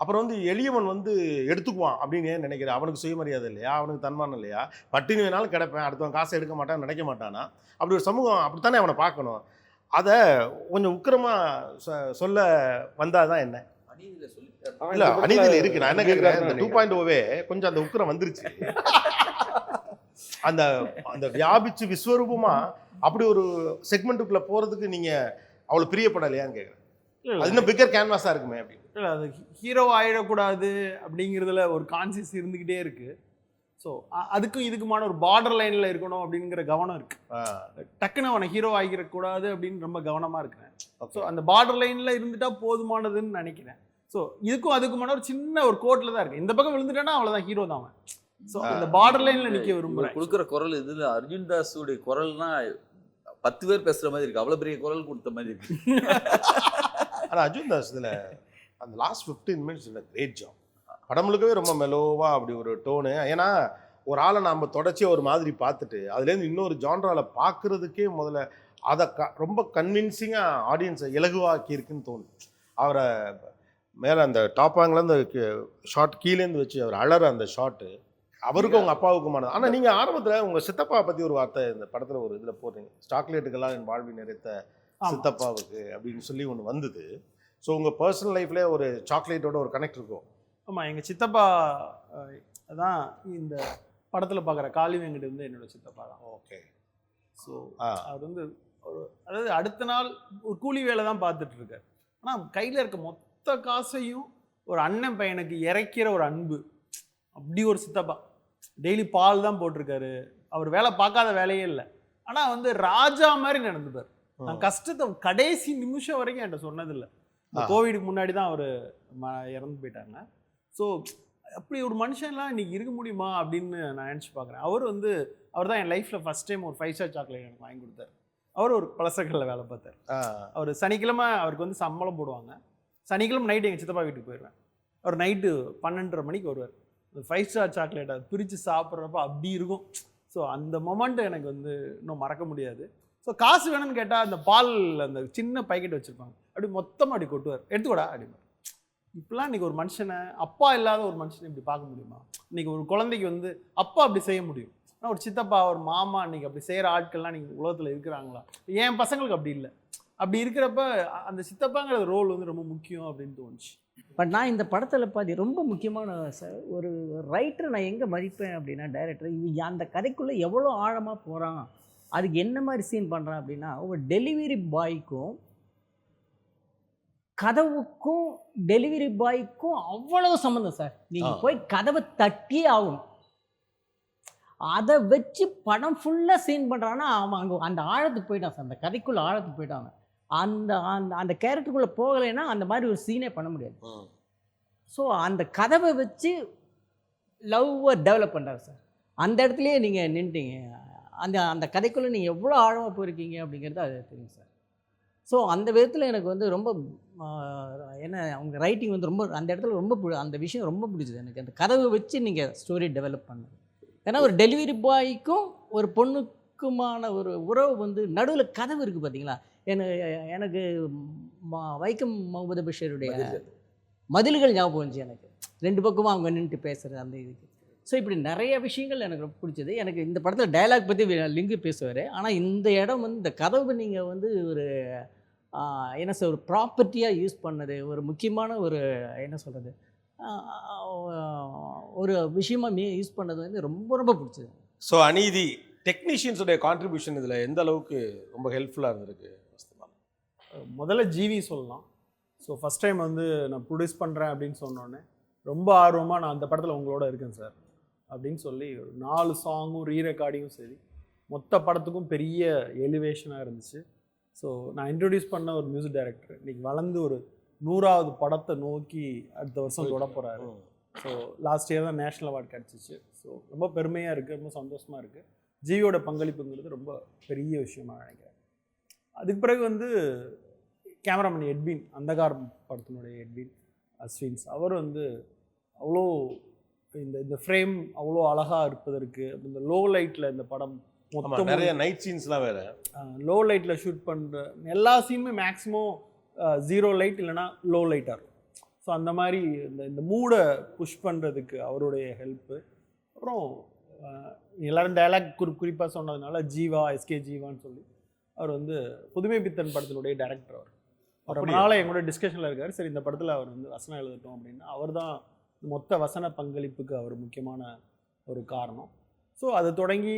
அப்புறம் வந்து எளியவன் வந்து எடுத்துக்குவான் அப்படின்னு ஏன் நினைக்கிறேன்? அவனுக்கு சுயமரியாதை இல்லையா? அவனுக்கு தன்மானம் இல்லையா? பட்டினி வேணாலும் கிடப்பேன், அடுத்தவன் காசை எடுக்க மாட்டான்னு நினைக்க மாட்டானா? அப்படி ஒரு சமூகம் அப்படித்தானே அவனை பார்க்கணும். அதை கொஞ்சம் உக்கிரமாக சொல்ல வந்தால் தான் என்ன இல்லை அநீதியில் இருக்குது. நான் என்ன கேட்குறேன், இந்த 2.0வே கொஞ்சம் அந்த உக்கிரம் வந்துருச்சு. அந்த வியாபிச்சு விஸ்வரூபமாக அப்படி ஒரு செக்மெண்ட்டுக்குள்ளே போகிறதுக்கு நீங்கள் அவ்வளோ பிரியப்படலையான்னு கேட்குறேன். அது இன்னும் பிக்கர் கேன்வாஸாக இருக்குமே அப்படின்னு. இல்லை, அது ஹீரோ ஆகிடக்கூடாது அப்படிங்கிறதுல ஒரு கான்சியஸ் இருந்துக்கிட்டே இருக்குது. ஸோ அதுக்கும் இதுக்குமான ஒரு பார்டர் லைனில் இருக்கணும் அப்படிங்கிற கவனம் இருக்குது. டக்குன்னு அவனை ஹீரோ ஆகிடக்கூடாது அப்படின்னு ரொம்ப கவனமாக இருக்கிறேன். ஸோ அந்த பார்டர் லைனில் இருந்துட்டா போதுமானதுன்னு நினைக்கிறேன். ஸோ இதுக்கும் அதுக்குமான ஒரு சின்ன ஒரு கோட்டில் தான் இருக்குது. இந்த பக்கம் விழுந்துட்டானா அவ்வளோதான், ஹீரோ தான் அவன். ஸோ அந்த பார்டர் லைனில் நிற்க விரும்புகிறேன். கொடுக்குற குரல் இதில் அர்ஜுன் தாஸுடைய குரல்னா 10 பேர் பேசுகிற மாதிரி இருக்குது, அவ்வளோ பெரிய குரல் கொடுத்த மாதிரி இருக்கு. ஆனால் அர்ஜுன் தாஸ் இதில் அந்த லாஸ்ட் 15 மினிட்ஸ் இல்லை கிரேட் ஜாப். படம் முழுக்கவே ரொம்ப மெலோவாக அப்படி ஒரு டோனு. ஏன்னா ஒரு ஆளை நாம் தொடர்ச்சியாக ஒரு மாதிரி பார்த்துட்டு அதுலேருந்து இன்னொரு ஜான்ரால பார்க்குறதுக்கே முதல்ல அதை ரொம்ப கன்வின்சிங்காக ஆடியன்ஸை இலகுவாக்கி இருக்குன்னு தோணும். அவரை மேலே அந்த டாப் ஆங்கிலேருந்து ஷார்ட் கீழேருந்து வச்சு அவர் அழற அந்த ஷாட்டு அவருக்கும் உங்கள் அப்பாவுக்குமானது. ஆனால் நீங்கள் ஆரம்பத்தில் உங்கள் சித்தப்பா பற்றி ஒரு வார்த்தை இந்த படத்தில் ஒரு இதில் போடுறீங்க, சாக்லேட்டுக்கெல்லாம் என் வாழ்வில் நிறைத்த சித்தப்பாவுக்கு அப்படின்னு சொல்லி ஒன்று வந்தது. ஸோ உங்கள் பர்சனல் லைஃப்லேயே ஒரு சாக்லேட்டோட ஒரு கனெக்ட் இருக்கும். ஆமாம், எங்கள் சித்தப்பா தான் இந்த படத்தில் பார்க்குற காளி வெங்கட் வந்து என்னோட சித்தப்பா தான். ஓகே. ஸோ அவர் வந்து அதாவது அடுத்த நாள் ஒரு கூலி வேலை தான் பார்த்துட்டு இருக்கார். ஆனால் கையில் இருக்க மொத்த காசையும் ஒரு அண்ணன் பையனுக்கு இறைக்கிற ஒரு அன்பு, அப்படி ஒரு சித்தப்பா. டெய்லி பால் தான் போட்டிருக்காரு, அவர் வேலை பார்க்காத வேலையே இல்லை. ஆனால் வந்து ராஜா மாதிரி நடந்துப்பார். நான் கஷ்டத்தை கடைசி நிமிஷம் வரைக்கும் என்கிட்ட சொன்னதில்லை. இந்த கோவிடுக்கு முன்னாடி தான் அவர் இறந்து போயிட்டாங்க. ஸோ அப்படி ஒரு மனுஷன்லாம் இன்னைக்கு இருக்க முடியுமா அப்படின்னு நான் நினச்சி பார்க்குறேன். அவர் தான் என் லைஃப்பில் ஃபஸ்ட் டைம் ஒரு 5 ஸ்டார் சாக்லேட் எனக்கு வாங்கி கொடுத்தாரு. அவர் ஒரு பழசக்கல்ல வேலை பார்த்தார். அவர் சனிக்கிழமை அவருக்கு வந்து சம்பளம் போடுவாங்க. சனிக்கிழமை நைட்டு எங்கள் சித்தப்பா வீட்டுக்கு போயிடுவேன். அவர் நைட்டு 12:30 மணிக்கு வருவார். 5 ஸ்டார் சாக்லேட்டை பிரித்து சாப்பிட்றப்ப அப்படி இருக்கும். ஸோ அந்த மொமெண்ட் எனக்கு வந்து இன்னும் மறக்க முடியாது. ஸோ காசு வேணும்னு கேட்டால் அந்த பால் அந்த சின்ன பாக்கெட் வச்சுருப்பாங்க, அப்படி மொத்தமாக அப்படி கொட்டுவார், எடுத்துக்கூடா அப்படிமா. இப்படிலாம் இன்றைக்கி ஒரு மனுஷனை, அப்பா இல்லாத ஒரு மனுஷனை இப்படி பார்க்க முடியுமா? இன்றைக்கி ஒரு குழந்தைக்கு வந்து அப்பா அப்படி செய்ய முடியும், ஆனால் ஒரு சித்தப்பா ஒரு மாமா இன்றைக்கி அப்படி செய்கிற ஆட்கள்லாம் நீங்கள் உலகத்தில் இருக்கிறாங்களா? என் பசங்களுக்கு அப்படி இல்லை. அப்படி இருக்கிறப்ப அந்த சித்தப்பாங்கிற ரோல் வந்து ரொம்ப முக்கியம் அப்படின்னு தோணுச்சு. பட் நான் இந்த படத்தில் ரொம்ப முக்கியமான ஒரு ரைட்டரை நான் எங்கே மதிப்பேன் அப்படின்னா, டைரக்டர் இவன் அந்த கதைக்குள்ளே எவ்வளோ ஆழமாக போகிறான், அதுக்கு என்ன மாதிரி சீன் பண்ணுறான் அப்படின்னா, ஒரு டெலிவரி பாய்க்கும் கதவுக்கும் டெலிவரி பாய்க்கும் அவ்வளவு சம்மந்தம் சார். நீங்கள் போய் கதவை தட்டியே ஆகணும். அதை வச்சு படம் ஃபுல்லாக சீன் பண்ணுறான்னா அவன் அங்கே அந்த ஆழத்துக்கு போயிட்டான் சார், அந்த கதைக்குள்ளே ஆழத்துக்கு போயிட்டாங்க. அந்த அந்த அந்த கேரக்டருக்குள்ளே போகலைன்னா அந்த மாதிரி ஒரு சீனே பண்ண முடியாது. ஸோ அந்த கதவை வச்சு லவ்வை டெவலப் பண்ணுறாரு சார். அந்த இடத்துலையே நீங்கள் நின்றுட்டீங்க. அந்த அந்த கதைக்குள்ளே நீங்கள் எவ்வளோ ஆழமாக போயிருக்கீங்க அப்படிங்கிறது அது தெரியும் சார். ஸோ அந்த விதத்தில் எனக்கு வந்து ரொம்ப என்ன அவங்க ரைட்டிங் வந்து ரொம்ப அந்த இடத்துல ரொம்ப அந்த விஷயம் ரொம்ப பிடிச்சது எனக்கு. அந்த கதவை வச்சு நீங்கள் ஸ்டோரி டெவலப் பண்ணது. ஏன்னா ஒரு டெலிவரி பாய்க்கும் ஒரு பொண்ணுக்குமான ஒரு உறவு வந்து நடுவில் கதவு இருக்குது பார்த்தீங்களா. எனக்கு வைக்கம் முகமது பஷீருடைய மதில்கள் ஞாபகம் வந்துச்சு எனக்கு. 2 பக்கமும் அவங்க நின்றுட்டு பேசுகிறது அந்த இதுக்கு. ஸோ இப்படி நிறைய விஷயங்கள் எனக்கு ரொம்ப பிடிச்சது. எனக்கு இந்த படத்தில் டயலாக் பற்றி லிங்கு பேசுவார். ஆனால் இந்த இடம் வந்து இந்த கதவு நீங்கள் வந்து ஒரு என்ன சார் ஒரு ப்ராப்பர்ட்டியாக யூஸ் பண்ணது, ஒரு முக்கியமான ஒரு என்ன சொல்கிறது ஒரு விஷயமாக யூஸ் பண்ணது வந்து ரொம்ப ரொம்ப பிடிச்சது. ஸோ அநீதி டெக்னீஷியன்ஸோடைய கான்ட்ரிபியூஷன் இதில் எந்த அளவுக்கு ரொம்ப ஹெல்ப்ஃபுல்லாக இருந்திருக்கு? முதல்ல ஜிவி சொல்லலாம். ஸோ ஃபஸ்ட் டைம் வந்து நான் ப்ரொடியூஸ் பண்ணுறேன் அப்படின்னு சொன்னோன்னே ரொம்ப ஆர்வமாக நான் அந்த படத்தில் உங்களோட இருக்கேன் சார் அப்படின்னு சொல்லி 4 சாங்கும் ரீரெக்கார்டிங்கும் சரி மொத்த படத்துக்கும் பெரிய எலிவேஷனாக இருந்துச்சு. ஸோ நான் இன்ட்ரடியூஸ் பண்ண ஒரு மியூசிக் டைரக்டர் இன்றைக்கி வளர்ந்து ஒரு 100வது படத்தை நோக்கி அடுத்த வருஷம் தொட போகிறாரு. ஸோ லாஸ்ட் இயர் தான் நேஷ்னல் அவார்டு கிடச்சிச்சு. ஸோ ரொம்ப பெருமையாக இருக்குது, ரொம்ப சந்தோஷமாக இருக்குது. ஜிவியோட பங்களிப்புங்கிறது ரொம்ப பெரிய விஷயமாக நினைக்கிறேன். அதுக்கு பிறகு வந்து கேமராமேன் எட்வின், அந்தகார் படத்தினுடைய எட்வின் அஸ்வின்ஸ், அவர் வந்து அவ்வளோ இந்த ஃப்ரேம் அவ்வளோ அழகாக இருப்பதற்கு இந்த லோ லைட்டில் இந்த படம் மொத்தம் நிறைய நைட் சீன்ஸ்லாம் வேறு லோ லைட்டில் ஷூட் பண்ணுற எல்லா சீனுமே மேக்ஸிமம் 0 லைட் இல்லைனா லோ லைட்டாக இருக்கும். ஸோ அந்த மாதிரி இந்த மூடை புஷ் பண்ணுறதுக்கு அவருடைய ஹெல்ப்பு. அப்புறம் எல்லோரும் டைலாக் குறிப்பாக சொன்னதுனால ஜீவா, எஸ்கே ஜீவான்னு சொல்லி அவர் வந்து புதுமை பித்தன் படத்தினுடைய டைரக்டர். அவர் ரொம்ப நாள் எங்களோட டிஸ்கஷனில் இருக்கார். சரி இந்த படத்தில் அவர் வந்து வசனம் எழுதட்டும் அப்படின்னா அவர் தான் மொத்த வசன பங்களிப்புக்கு அவர் முக்கியமான ஒரு காரணம். ஸோ அது தொடங்கி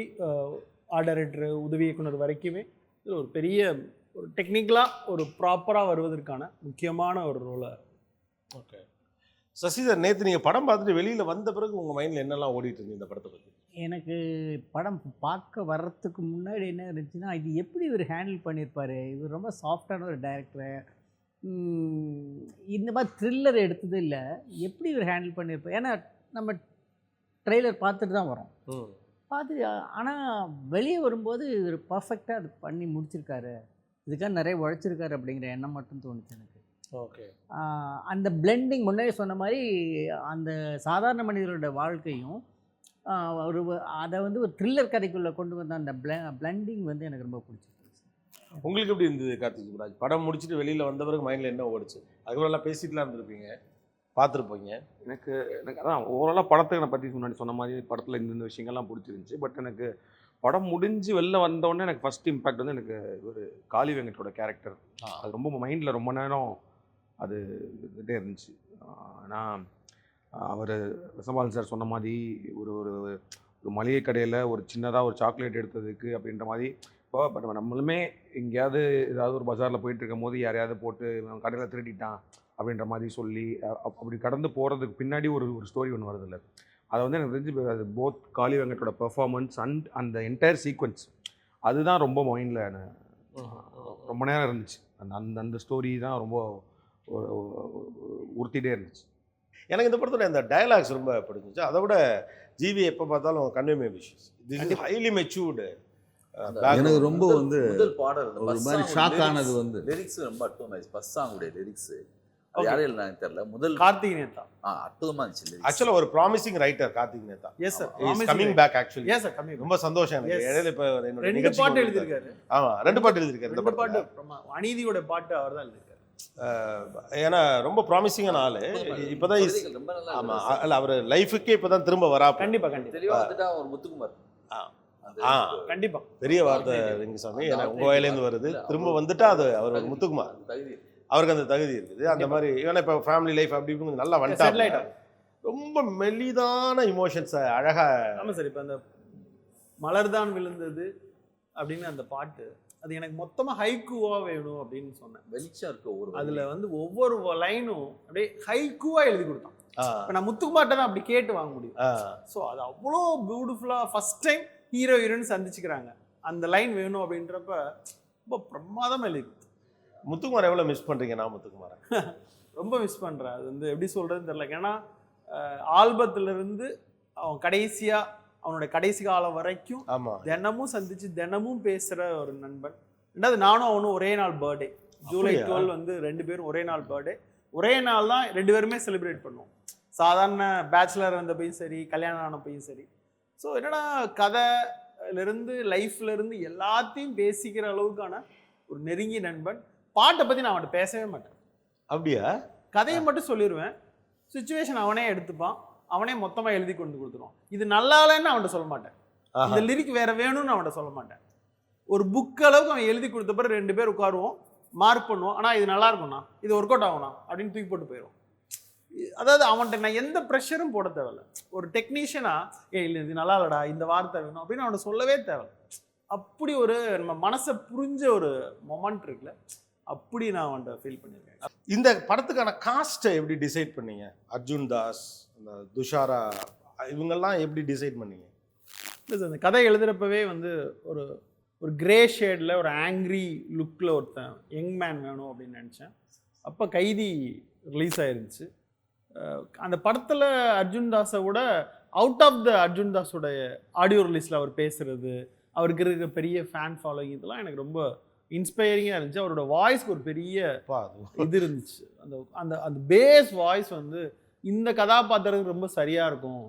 ஆர்ட் டைரக்டர், உதவி இயக்குனர் வரைக்குமே இது ஒரு பெரிய ஒரு டெக்னிக்கலாக ஒரு ப்ராப்பராக வருவதற்கான முக்கியமான ஒரு ரோலை. ஓகே சசிதர், நேற்று நீங்கள் படம் பார்த்துட்டு வெளியில் வந்த பிறகு உங்கள் மைண்டில் என்னெல்லாம் ஓடிட்டு இருந்தீங்க இந்த படத்தை பற்றி? எனக்கு படம் பார்க்க வர்றதுக்கு முன்னாடி என்ன இருந்துச்சுன்னா, இது எப்படி இவர் ஹேண்டில் பண்ணியிருப்பார், இவர் ரொம்ப சாஃப்டான ஒரு டைரக்டரு, இந்த மாதிரி த்ரில்லர் எடுத்தது இல்லை, எப்படி இவர் ஹேண்டில் பண்ணியிருப்பார். ஏன்னா நம்ம ட்ரெய்லர் பார்த்துட்டு தான் வரோம், பார்த்து ஆனால் வெளியே வரும்போது இவர் பர்ஃபெக்டாக அது பண்ணி முடிச்சிருக்காரு, இதுக்காக நிறைய உழைச்சிருக்காரு அப்படிங்கிற எண்ணம் மட்டும் தோணுச்சு எனக்கு. ஓகே, அந்த பிளெண்டிங் முன்னாடி சொன்ன மாதிரி அந்த சாதாரண மனிதர்களோட வாழ்க்கையும் ஒரு அதை வந்து ஒரு த்ரில்லர் கதைக்குள்ளே கொண்டு வந்த அந்த பிளண்டிங் வந்து எனக்கு ரொம்ப பிடிச்சிருக்கு. உங்களுக்கு எப்படி இருந்தது கார்த்திக் சுப்ராஜ்? படம் முடிச்சுட்டு வெளியில் வந்த பிறகு மைண்டில் என்ன ஓடிச்சு? அதுக்கப்புறம் எல்லாம் பேசிட்டுலாம் இருந்திருப்பீங்க, பார்த்துருப்பீங்க. எனக்கு அதான் ஓவராலாக படத்தை நான் பற்றி முன்னாடி சொன்ன மாதிரி படத்தில் இந்த விஷயங்கள்லாம் பிடிச்சிருந்துச்சி. பட் எனக்கு படம் முடிஞ்சு வெளில வந்தோடனே எனக்கு ஃபஸ்ட் இம்பேக்ட் வந்து எனக்கு ஒரு காளி வெங்கட்டோட கேரக்டர். அது ரொம்ப மைண்டில் ரொம்ப நேரம் அது இதுகிட்டே இருந்துச்சு. நான் அவர் ரசபாலன் சார் சொன்ன மாதிரி ஒரு ஒரு ஒரு மளிகை கடையில் ஒரு சின்னதாக ஒரு சாக்லேட் எடுத்ததுக்கு அப்படின்ற மாதிரி இப்போ பட் நம்மளுமே எங்கேயாவது ஏதாவது ஒரு பஜாரில் போயிட்டு இருக்கும் போது யாரையாவது போட்டு கடையில் திருடிட்டான் அப்படின்ற மாதிரி சொல்லி அப்படி கடந்து போகிறதுக்கு பின்னாடி ஒரு ஒரு ஸ்டோரி ஒன்று வருது இல்லை, அதை வந்து எனக்கு தெரிஞ்சு அது போத் காளி வெங்கட்டோட பெர்ஃபார்மன்ஸ் அண்ட் அந்த என்டையர் சீக்வன்ஸ் அதுதான் ரொம்ப மைண்டில் ரொம்ப நேரம் இருந்துச்சு. அந்த அந்த அந்த ஸ்டோரி தான் ரொம்ப உறுத்திட்டே இருந்துச்சு. எனக்கு இந்த படத்தில் இந்த டயலாக்ஸ் ரொம்ப பிடிச்சிச்சு. அதை விட ஜிவி எப்போ பார்த்தாலும் convey wishes, this is highly matured. எனக்கு ரொம்ப வந்து முதல் பாடல் ஒரு மாதிரி ஷாக் ஆனது வந்து லிரிக்ஸ் ரொம்ப அற்புதமாச்சு. ஃபர்ஸ்ட் சாங்குடைய லிரிக்ஸ் அது யாரும் இல்லை எனக்கு தெரியல. முதல் கார்த்திக் நேதா அற்புதமா இருந்துச்சு. ஆக்சுவலாக ஒரு promising writer Karthik Netha. Yes sir, coming back actually. Yes sir, கம்மி ரொம்ப சந்தோஷம் எனக்கு. இடையில இப்போ ரெண்டு பாட்டு எழுதியிருக்காரு. ஆமாம், 2 பாட்டு எழுதியிருக்காரு. இந்த பாட்டு அநீதியோட பாட்டு அவர் தான் எழுதியிருக்காரு. ஏன்னா ரொம்ப ப்ராமிசிங்கான ஆளு. இப்போதான் ரொம்ப நல்லா ஆமாம், இல்லை அவர் லைஃபுக்கே இப்போ தான் திரும்ப வரா. கண்டிப்பா கண்டிப்பா தெளிவா வந்துட்டா ஒரு முத்துக்குமார். கண்டிப்பா பெரிய வார்த்தை வெங்கசாமி, ஏன்னா உங்க வாயிலேருந்து வருது. திரும்ப வந்துட்டா அது அவர் ஒரு முத்துக்குமார், அவருக்கு அந்த தகுதி இருக்குது. அந்த மாதிரி ஏன்னா இப்போ ஃபேமிலி லைஃப் அப்படி இப்படி நல்லா வந்துட்டா ரொம்ப மெலிதான இமோஷன்ஸ் அழகா. ஆமாம் சார், இப்போ அந்த மலர்தான் விழுந்தது அப்படின்னு அந்த பாட்டு அது எனக்கு மொத்தமாக ஹைக்கூவா வேணும் அப்படின்னு சொன்னேன். வெளிச்சம் இருக்க ஒரு அதில் வந்து ஒவ்வொரு லைனும் அப்படியே ஹைக்கூவா எழுதி கொடுத்தான். இப்போ நான் முத்துக்குமார்ட்ட தான் அப்படி கேட்டு வாங்க முடியும். ஸோ அது அவ்வளோ பியூட்டிஃபுல்லாக ஃபர்ஸ்ட் டைம் ஹீரோ ஹீரோயின் சந்திச்சுக்கிறாங்க, அந்த லைன் வேணும் அப்படின்றப்ப ரொம்ப பிரமாதமாக எழுதி. முத்துக்குமார் எவ்வளோ மிஸ் பண்ணுறீங்க? நான் முத்துக்குமாரை ரொம்ப மிஸ் பண்ணுறேன். அது வந்து எப்படி சொல்கிறதுன்னு தெரியல. ஏன்னா ஆல்பத்திலிருந்து அவன் கடைசியாக அவனுடைய கடைசி காலம் வரைக்கும் தினமும் சந்திச்சு தினமும் பேசுகிற ஒரு நண்பன். ரெண்டாவது நானும் அவனும் ஒரே நாள் பர்த்டே, ஜூலை 12 வந்து 2 பேரும் ஒரே நாள் பர்த்டே. ஒரே நாள் தான் 2 பேருமே செலிப்ரேட் பண்ணுவோம். சாதாரண பேச்சுலர் இருந்தப்பையும் சரி, கல்யாணம் ஆனப்பையும் சரி. ஸோ என்னன்னா கதையிலேருந்து லைஃப்லேருந்து எல்லாத்தையும் பேசிக்கிற அளவுக்கான ஒரு நெருங்கிய நண்பன். பாட்டை பற்றி நான் அவன்கிட்ட பேசவே மாட்டேன். அப்படியா? கதையை மட்டும் சொல்லிடுவேன். சுச்சுவேஷன் அவனே எடுத்துப்பான், அவனே மொத்தமாக எழுதி கொண்டு கொடுத்துருவான். இது நல்லா இல்லைன்னு அவன்கிட்ட சொல்ல மாட்டேன், இந்த லிரிக் வேற வேணும்னு அவன்கிட்ட சொல்ல மாட்டேன். ஒரு புக் அளவுக்கு அவன் எழுதி கொடுத்த பிறகு 2 பேர் உட்காருவோம், மார்க் பண்ணுவோம். ஆனால் இது நல்லா இருக்கும்ண்ணா, இது ஒர்க் அவுட் ஆகும்ண்ணா அப்படின்னு தூக்கி போட்டு போயிடும். அதாவது அவன்கிட்ட நான் எந்த ப்ரெஷரும் போட தேவையில்ல. ஒரு டெக்னீஷியனா இல்லை இது நல்லா இல்லடா, இந்த வார்த்தை வேணும் அப்படின்னு அவனை சொல்லவே தேவையில்ல. அப்படி ஒரு நம்ம மனசை புரிஞ்ச ஒரு மொமெண்ட் இருக்குல்ல, அப்படி நான் அவன்கிட்ட ஃபீல் பண்ணியிருக்கேன். இந்த படத்துக்கான காஸ்ட்டை எப்படி டிசைட் பண்ணீங்க? அர்ஜுன் தாஸ், அந்த துஷாரா, இவங்கெல்லாம் எப்படி டிசைட் பண்ணீங்க? அந்த கதை எழுதுறப்பவே வந்து ஒரு ஒரு கிரே ஷேடில் ஒரு ஆங்க்ரி லுக்கில் ஒருத்தன் யங் மேன் வேணும் அப்படின்னு நினச்சேன். அப்போ கைதி ரிலீஸ் ஆயிருந்துச்சு. அந்த படத்தில் அர்ஜுன் தாஸை விட அவுட் ஆஃப் த அர்ஜுன் தாஸோடைய ஆடியோ ரிலீஸில் அவர் பேசுகிறது, அவருக்கு இருக்கிற பெரிய ஃபேன் ஃபாலோயிங், இதெல்லாம் எனக்கு ரொம்ப இன்ஸ்பைரிங்காக இருந்துச்சு. அவரோட வாய்ஸ்க்கு ஒரு பெரிய இது இருந்துச்சு. அந்த அந்த அந்த பேஸ் வாய்ஸ் வந்து இந்த கதாபாத்திரத்துக்கு ரொம்ப சரியாக இருக்கும்.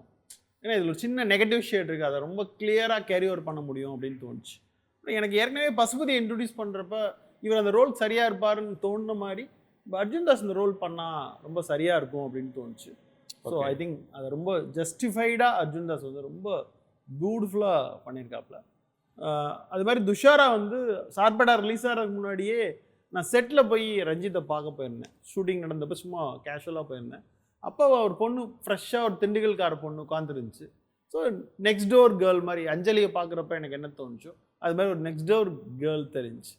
ஏன்னா இதில் ஒரு சின்ன நெகட்டிவ் ஷேட் இருக்குது, அதை ரொம்ப கிளியராக கேரி ஓவர் பண்ண முடியும் அப்படின்னு தோணுச்சு. எனக்கு ஏற்கனவே பசுபதியை இன்ட்ரடியூஸ் பண்ணுறப்ப இவர் அந்த ரோல் சரியாக இருப்பாருன்னு தோணுன மாதிரி அர்ஜுன் தாஸ் இந்த ரோல் பண்ணால் ரொம்ப சரியாக இருக்கும் அப்படின்னு தோணுச்சு. ஸோ ஐ திங்க் அதை ரொம்ப ஜஸ்டிஃபைடாக அர்ஜுன் தாஸ் வந்து ரொம்ப பியூட்டிஃபுல்லாக பண்ணியிருக்காப்புல. அது மாதிரி துஷாரா வந்து சார்படா ரிலீஸ் ஆகிறதுக்கு முன்னாடியே நான் செட்டில் போய் ரஞ்சித்தை பார்க்க போயிருந்தேன். ஷூட்டிங் நடந்தப்போ சும்மா கேஷுவலாக போயிருந்தேன். அப்போ ஒரு பொண்ணு ஃப்ரெஷ்ஷாக ஒரு திண்டுக்கல்கார பொண்ணு உட்காந்துருந்துச்சு. ஸோ நெக்ஸ்ட் டோர் கேர்ள் மாதிரி அஞ்சலியை பார்க்குறப்ப எனக்கு என்ன தோணுச்சோ அது மாதிரி ஒரு நெக்ஸ்ட் டோர் கேர்ள் தெரிஞ்சு.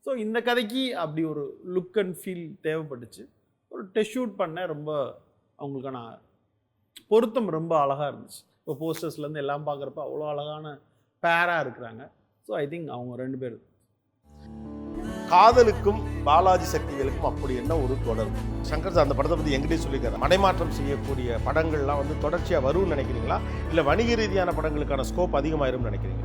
ஸோ இந்த கதைக்கு அப்படி ஒரு லுக் அண்ட் ஃபீல் தேவைப்பட்டுச்சு. ஒரு டெஸ்ட் ஷூட் பண்ண ரொம்ப அவங்களுக்கான பொருத்தம் ரொம்ப அழகாக இருந்துச்சு. இப்போ போஸ்டர்ஸ்லேருந்து எல்லாம் பார்க்குறப்ப அவ்வளோ அழகான பேராக இருக்கிறாங்க. ஸோ ஐ திங்க் அவங்க 2 பேர். காதலுக்கும் பாலாஜி சக்திகளுக்கும் அப்படி என்ன ஒரு தொடர்பு? சங்கர் சார் அந்த படத்தை பற்றி எங்கிட்டே சொல்லியிருக்காரு. மடைமாற்றம் செய்யக்கூடிய படங்கள்லாம் வந்து தொடர்ச்சியாக வரும்னு நினைக்கிறீங்களா, இல்லை வணிக ரீதியான படங்களுக்கான ஸ்கோப் அதிகமாயிரும்னு நினைக்கிறீங்க?